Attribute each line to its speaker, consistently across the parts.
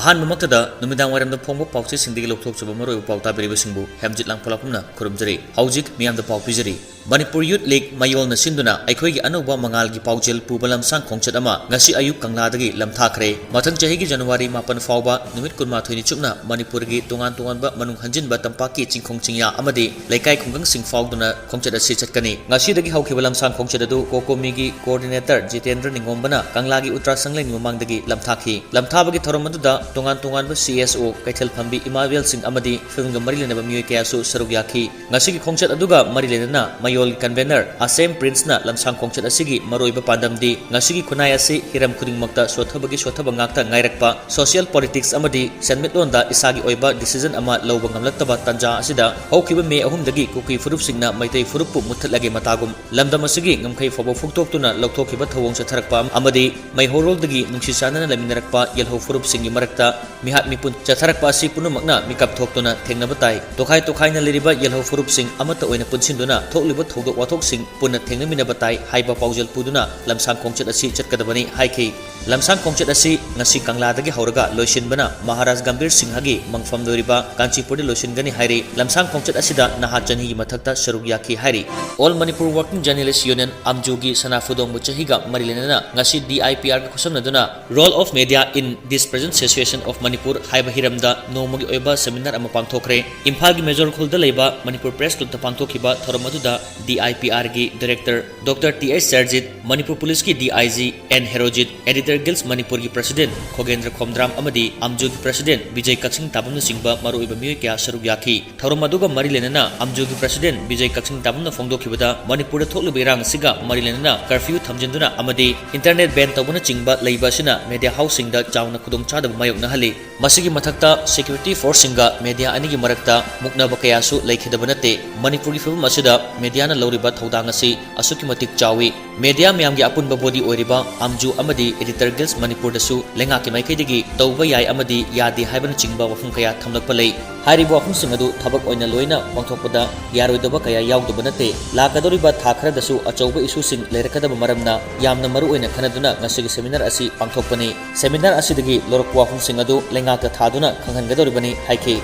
Speaker 1: ꯑꯍꯥꯟꯕꯃꯛꯇꯗ ꯅꯨꯃꯤꯗꯥꯡ ꯋꯥꯏꯔꯝꯗ ꯐꯣꯡꯕ ꯄꯥꯎꯆꯦꯁꯤꯡꯗꯒꯤ ꯂꯧꯊꯣꯛꯆꯕ ꯃꯔꯨꯑꯣꯏꯕ ꯄꯥꯎ ꯇꯥꯕꯤꯔꯤꯕꯁꯤꯡꯕꯨ ꯍꯦꯝꯖꯤꯠ ꯂꯥꯡꯄꯣꯛꯂꯥꯛꯄꯝꯅ ꯈꯨꯔꯨꯝꯖꯔꯤ ꯍꯧꯖꯤꯛ ꯃꯤꯌꯥꯝꯗ ꯄꯥꯎ ꯄꯤꯖꯔꯤ ꯃꯅꯤꯄꯨꯔ ꯌꯨꯠ ꯂꯤꯒ ꯃꯌꯣꯜꯅ ꯁꯤꯟꯗꯨꯅ ꯑꯩꯈꯣꯏꯒꯤ ꯑꯅꯧꯕ ꯃꯉꯥꯜꯒꯤ ꯄꯥꯎꯖꯦꯜ ꯄꯨꯕ ꯂꯝꯁꯥꯡ ꯈꯣꯡꯆꯠ ꯑꯃ ꯉꯁꯤ ꯑꯌꯨꯛ ꯀꯪꯂꯥꯗꯒꯤ ꯂꯝꯊꯥꯈ꯭ꯔꯦ ꯃꯊꯪ ꯆꯍꯤꯒꯤ ꯖꯅꯋꯥꯔꯤ 9 ꯐꯥꯎꯕ ꯅꯨꯃꯤꯠ 12ꯅꯤ ꯆꯨꯞꯅ ꯃꯅꯤꯄꯨꯔꯒꯤ ꯇꯣꯉꯥꯟ ꯇꯣꯉꯥꯟꯕ ꯃꯅꯨꯡ ꯍꯟꯖꯤꯟꯕ ꯇꯝꯄꯥꯛꯀꯤ ꯆꯤꯡꯈꯣꯡ ꯆꯤꯡꯌꯥ ꯑꯃꯗꯤ ꯂꯩꯀꯥꯏ ꯈꯨꯡꯒꯪꯁꯤꯡ ꯐꯥꯎꯗꯨꯅ ꯈꯣꯡꯆꯠ ꯑꯁꯤ ꯆꯠꯀꯅꯤ ꯉꯁꯤꯗꯒꯤ ꯍꯧꯈꯤꯕ ꯂꯝꯁꯥꯡ ꯈꯣꯡꯆꯠ ꯑꯗꯨ ꯀꯣꯀꯣꯃꯤꯒꯤ ꯀꯣꯑꯣꯔꯗꯤꯅꯦꯇꯔ ꯖꯤꯇꯦꯟꯗ꯭ꯔ ꯅꯤꯡꯒꯣꯝꯕꯅ ꯀꯪꯂꯥꯒꯤ ꯎꯇ꯭ꯔꯥ ꯁꯪꯂꯩ ꯃꯃꯥꯡꯗꯒꯤ ꯂꯝꯊꯥꯈꯤ ꯂꯝꯊꯥꯕꯒꯤ ꯊꯧꯔꯝ ꯑꯗꯨꯗ ꯇꯣꯉꯥन तोंगानब CSO कैथल फंबी इमावेलसिंग अमदी फिल्मगा मरी लेनबा मियोय कयासु सरुक याखी ngasi खोंगचत अदुगा मरी लेनना मयोल कन्वेनर असेम प्रिंसना लमसांग खोंगचत असिगी मरोइबा पांदमदी ngasi खुनाय असि हिरम खुदिंगमक्ता सोथबगी सोथबा ngakta ngairakpa सोशल पॉलिटिक्स अमदी सेनमिटलोंदा इसागी ओइबा डिसीजन अमा लौबा ngamlaktaba तंजा असिदा हौखिबा मे अहुमदगी कुकी फुरुपसिंगना मैतै फुरुपपु मुथलगे मतागुम लमदम असिगी ngamखै फबो फुक्तोक्तुना लौथोखिबा थवोंग चथरकपा अमदी मैहोरोलदगी नुंसि चानना लमिनरकपा यलहो फुरुपसिंगी मरकता मिहात मिपुन चथरकपा असि पुनुमकना मिकप थोक्तुना थेंगनबा ताई तोखाय तोखायना लेरिबा यलहो फुरुपसिंग अमत ओइना पुनसिनदुना थोकलिबा थौदोक वाथोकसिंग पुनना थेंगनमिनबा ताई हाइबा पाउजल पुदुना लमसांग खोंगचत असि चटकदबनी हाइखि लमसांग खोंगचत असि ngasi kangladagi hauraga loisinbana महाराज गंभीर सिंहगी मंगफम दोरिबा कांचीपुरदि लोइसिनगनी हाइरि लमसांग खोंगचत असिदा नहा चनिगी मथक्ता सरुक याखि हाइरि all Manipur working journalist union अमजुगी सनाफुदोंबु चहिगा मरिलेनना ngasi DIPR ga khusomnaduna role of media in this present situation of Manipur हाइबा हिरमदा नोमगी ओइबा सेमिनार अमा पांगथोखरे इम्फाल gi मेजर खुलदा लेबा मणिपुर प्रेस क्लब ता पांगथोखिबा थोरम अदुदा DIPR gi director doctor TS Sarjit Manipur police की DIG N Herojit editor guilds Manipur की प्रेसिडेंट खोगेंद्र खोमद्राम अमदी अमजू की प्रेसिडेंट विजय कक्सिंग ताबुन सिंगबा मरुइबा मियोय क्या सरुक याखी थोरम अदुगा मरि लेनना अमजू की प्रेसिडेंट विजय कक्सिंग ताबुन फोंदोखिबदा मणिपुर थोकलिबा इरांग सिगा मरि लेनना कर्फ्यू थमजिंदुना अमदी इंटरनेट बैन तबुना चिंगबा लेबा सिना मीडिया हाउसिंग दा चाउना खुदोंग चादब मायोकना हली मसिगी मथक्ता सिक्योरिटी फोर्स सिंगा मीडिया अनिगी मरक्ता मुक्नबा कयासु लेखिदबा नते मणिपुर की फिल्म असिदा मीडियाना लौरिबा थौदांग असि असुकी मतिक चावी मीडिया मयामगी अपुनबा बॉडी ओइरिबा अमजू अमदी एडिटर गिल्स मणिपुर दसु लेंगा के माइकैदगी तौबा याय अमदी यादे हाइबन चिंगबा वफुम कया थमलकपा लei हारिबा वफुम सिंग अदु थबक ओइना लोइना पांगथोकपदा यारोइदबा कया यावदबा नते लाकदोरिबा था खरदसु अचौबा इशू सिंग लेरकदबा मरमना यामना मरु ओइना खनदुना ngasiगी सेमिनार असि पांगथोकपनी सेमिनार असिदगी लोरक वफुम सिंग अदु लेंगाका थादुना खंगनगदोरिबनी हाइखि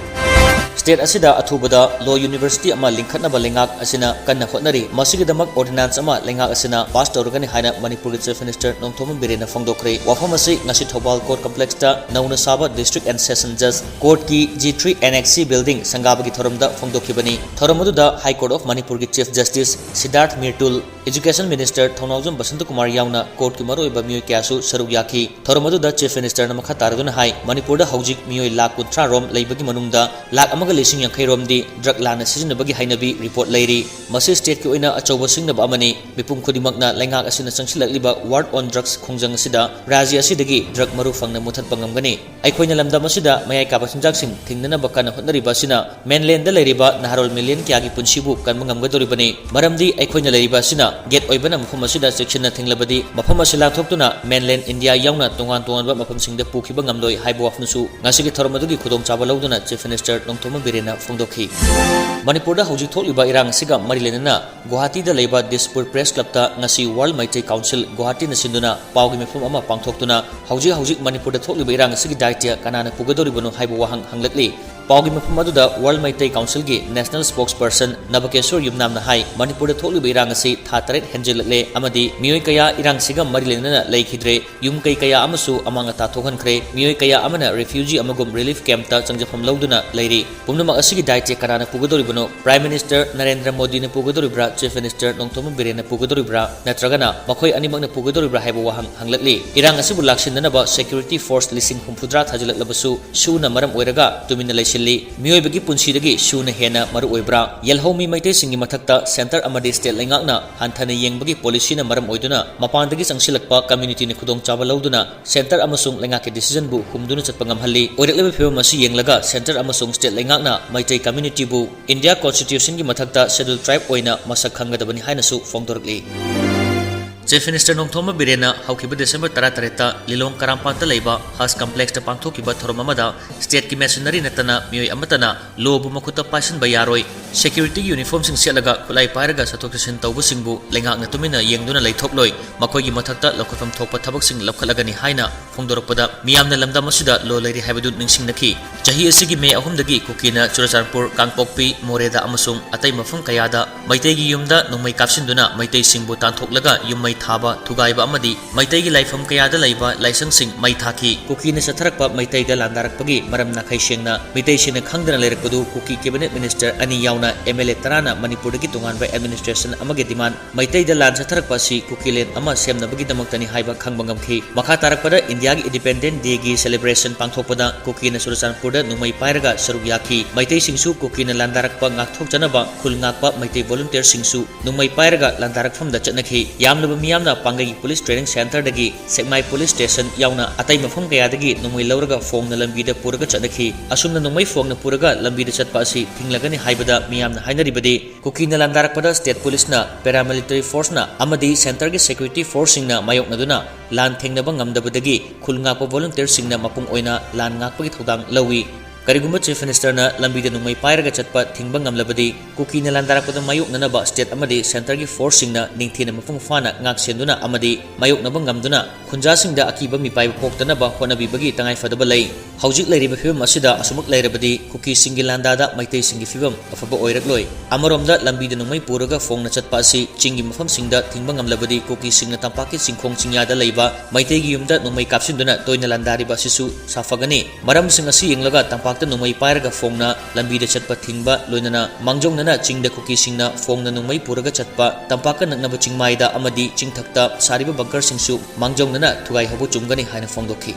Speaker 1: स्टेट असिदा अथुबदा लो यूनिवर्सिटी अमा लिंखतनबा लेंगाक असिना कन्ना होटनरी मसिगिदमक ऑर्डिनेंस अमा लेंगाक असिना पास तौरगनी हाइना मणिपुर की चीफ मिनिस्टर नोंथोम बिरेना फोंदोखरे वफम असि ngasi थौबाल कोर्ट कॉम्प्लेक्स ता नौना साबा डिस्ट्रिक्ट एंड सेशन जज कोर्ट की G3 NXC बिल्डिंग संगाबगी थोरमदा फोंदोखिबनी थोरमदुदा हाई कोर्ट ऑफ मणिपुर की chief justice Siddharth Mridul education minister Thounaojam Basanta Kumar यावना कोर्ट की मरोइबा मियोय क्यासु सरुक याखी थोरमदुदा चीफ मिनिस्टर नमखा तारदुना हाई मणिपुर दा हौजिक मियोय लाख 13 रोम लेबगी मनुंगदा लाख अमगा लिसिंग यांखै रोमदी ड्रग लाना सिजनबगी हाइनबी रिपोर्ट लेरी मसि स्टेट की ओइना अचौबा सिंगनबा अमनी मिपुम खुदिमकना लेंगाक असिना चंगसिलकलिबा वार्ड ऑन ड्रग्स खोंजंग असिदा राज्य असिदगी ड्रग मरु फंगना मुथतपा ngamgani अखोइना लमदम असिदा मयाय काबा चिंजाकसिंग थिंगनबा कन होटनरिबा सिना मेनलैंड दा लेरिबा नाहरोल मिलियन क्यागी पुनसिबु कनम ngamgadoribani मरमदी अखोइना लेरिबा सिना गेट ओइबना मफम असिदा सेक्शन थिंगलबदी मफम असि लाथोक्तुना मेनलैंड इंडिया यावना तोंगान तोंगानबा मफम सिंगदा पुखिबा ngamloi हाइबो वफनुसु ngasiगी थोरमदुगी खुदोंग चाबा लौदुना चीफ मिनिस्टर नोंथोम बिरेना फोंदोखि मणिपुर हौजिक थोलिबा इरांग सिगा मरिलेनना गुवाहाटी दा लेबा दिसपुर प्रेस क्लब ता ngasi world Maitri council Guwahati न सिंदुना पावगी मिफम अमा पांगथोक्तुना हौजिक मणिपुर दा थोलिबा इरांग सिगी दायित्य कनाना पुगदोरिबनो हाइबो वहांग हंगलकली पावगी मफम अदुदा वर्ल्ड मैत्री काउंसिल की नेशनल स्पोक्स पर्सन नबकेश्वर युमनामना हाई मणिपुर दा थोलिबा इरांग असि था 3 हेंजिलले अमदी मियोय कया इरांग सिगा मरिलेनना लेखिद्रे युम कई कया अमसु अमांग ता थोहनख्रे मियोय कया अमना रिफ्यूजी अमगुम रिलीफ कैंप ता चंगजफम लौदुना लेरी पुमनम असि दायित्य कनाना पुगदोरिबनो प्राइम मिनिस्टर नरेंद्र मोदी ने पुगदोरिब्रा चीफ मिनिस्टर नोंथोम बिरेना पुगदोरिब्रा नत्रगना मखोय अनिमकना पुगदोरिब्रा हाइबो वहांग हंगलकली इरांग असिबु लाक्सिननबा सिक्योरिटी फोर्स लिसिंग हुमफुद्रा थाजिलकलबसु शूना मरम ओइरगा तुमिना लैसिल्ली मियोयबगी पुंसीदगी शूना हेना मरु ओइब्रा यलहौमी मैते सिंगी मथक्ता सेंटर अमदी स्टेट लेंगाकना हंथना येंगबगी पॉलिसी ना मरम ओइदुना मपानदगी चंगसिलकपा कम्युनिटी ने खुदोंग चाबा लौदुना सेंटर अमसुंग लेंगाके डिसीजन बु हुमदुना चटपा ngamhalli ओइरकलेबा फिबम असी येंगलगा सेंटर अमसुंग स्टेट लेंगाकना मैते कम्युनिटी बु इंडिया कॉन्स्टिट्यूशन की मथक्ता शेड्यूल ट्राइब ओइना मसक खंगदबनी हाइनसु फोंदोरकली Chief Minister Nachom Birena haukiba December 18 Lilong Karampanta leiba Has Complex ta pangthokiba thorom amada state ki machinery natana mioi amatana lobu makuta pasan ba Yaroi security uniform sing selaga Khutlai pairaga sathok sin tawbu singbu lengak na tumina yengduna leithokloi makoigi mathakta lokotam thokpa thabak sing lopkhalagani haina phongdorokpada miyamna lamdam asida lo leiri haibadu ningsing nakhi jahi asigi me ahum dagi kukina Churachandpur Kangpokpi Moreda amasung atai mafam kayada maitegi yumda nungmai kapsinduna maitai singbu tanthoklaga yummai thaba thugaiba amadi maitegi laifam kayada laiba laisang sing mai thaki kukina satharakpa maitaiga landarakpagi maramna khaisengna mitai sina khangdana leirakpadu kuki cabinet minister ani yauna MLA tarana manipurdagi tunganba administration amage demand maitaida lan satharakpa si kukilen ama semnabagi damaktani haiba khangbangamkhi makha tarakpada India gi independent day gi celebration pangthokpada kukina Churachandpurda numai pairaga saruk yakhi maitai singsu kukina landarakpa ngakthok janaba khul ngakpa maitai volunteer singsu numai pairaga landarakfamda chatnakhi yamnaba miyamna pangai police training center dagi Sekmai police station yauna atai mafam kaya dagi numai lauraga Fongna lambida puraga chatnakhi asumna numai Fongna puraga lambida chatpa asi thinglagani haibada miyamna hainaribadi kukina landarakpada state police na paramilitary force na amadi center gi security force singna mayoknaduna lan thengnaba ngamdabadagi khul ngakpa volunteer singna mapung oina lan ngakpagi thodang lawi Karigumba Chief Minister na lambida numai pairaga chatpa thingba ngamlabadi kukina landarakpada mayoknanaba state amadi center gi force singna ningthina mapung fana ngak senduna amadi mayoknaba ngamduna khunja singda akiba mipai poktanaba honabibagi tangai fadaba lei haujik leiriba phibam asida asumuk leirabadi kuki singi landada maitai singi phibam afaba oirakloi amaromda lambida numai puraga Fongna chatpa asi chingi mafam singda thingba ngamlabadi kuki singna tampaki singkhong chingyada leiba maitai gi yumda numai kapsinduna toina landariba sisu safagani maram sing asi yenglaga tampak numai pairaga Fongna lambida chatpa thingba loinana mangjongna chingda kuki singna Fongna numai puraga chatpa tampaka naknaba chingmaida amadi chingthakta sariba bunker singsu mangjongna thugai habu chumgani haina fongdokhi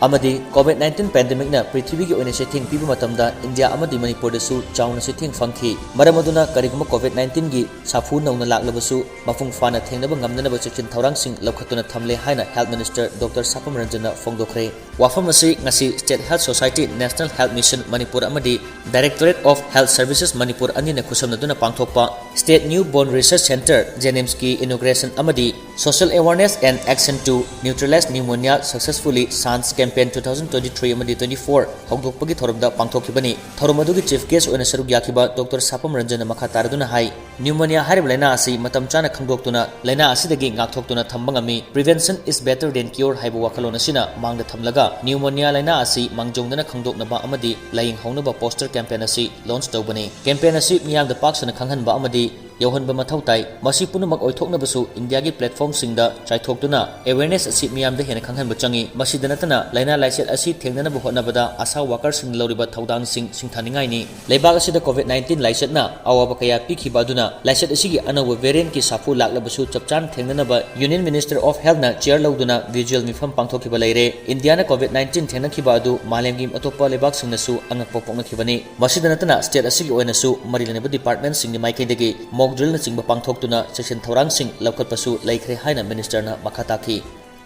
Speaker 1: amadi COVID-19 pandemic na prithvi gi oina se thing pibu matamda India amadi Manipur da su chauna se thing fangki maramaduna kariguma COVID-19 gi safu nauna laklabasu mafung fana thengnaba ngamnanaba chechin thorang sing lokhatuna thamle haina health minister Dr. Sapam Ranjana fongdokre wafam asi ngasi state health society national health mission Manipur amadi directorate of health services Manipur anina khusamnaduna pangthokpa state newborn research center JNIMS ki inauguration amadi social awareness and action to neutralize pneumonia successfully sans campaign 2023 amadi 24 hongdokpagi thoromda pangthokibani thorom adugi chief guest oina saruk yakiba Dr. Sapam Ranjana makha taraduna hai pneumonia harib laina asi matam chana khangdoktuna laina asidagi ngakthokuna thambangami prevention is better than cure haibu wakhalona sina mangda thamlaga pneumonia laina asi mangjongdana khangdoknaba amadi laying haunaba poster campaign asi launch tawbani campaign asi miyamda paksana khanghanba amadi yauhanba mathau tai masi punumak oithoknabasu India gi platform singda chaithokduna awareness asi miyamda hena khanghanba changi masidanatana laina laiset asi thengnanaba hotnabada asa workers sing loriba thaudang sing singthaningai ni leibak asida COVID-19 laisetna awaba kaya pikhiba aduna laiset asigi anawa variant ki safu laklabasu chapchan thengnanaba Union Minister of Health na chair lauduna visual mifam pangthokhiba leire India na COVID-19 thengnakhiba adu malemgi atoppa leibak singnasu angakpa poknakhibani masidanatana state asigi oinasu marilaneba department singni maikedagi mock drill na chingba pangthokduna section thorang sing laukhatpasu laikhre haina minister na makhataki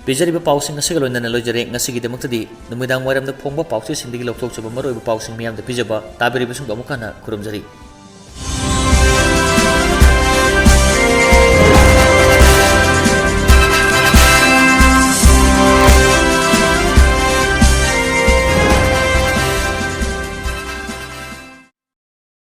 Speaker 1: Pijariba pausing asiga loinana loijare ngasigi demoktadi numidang waramda phongba pausi sindigi lokthokchaba maroiba pausing miyamda pijaba tabiriba sung amukana khurumjari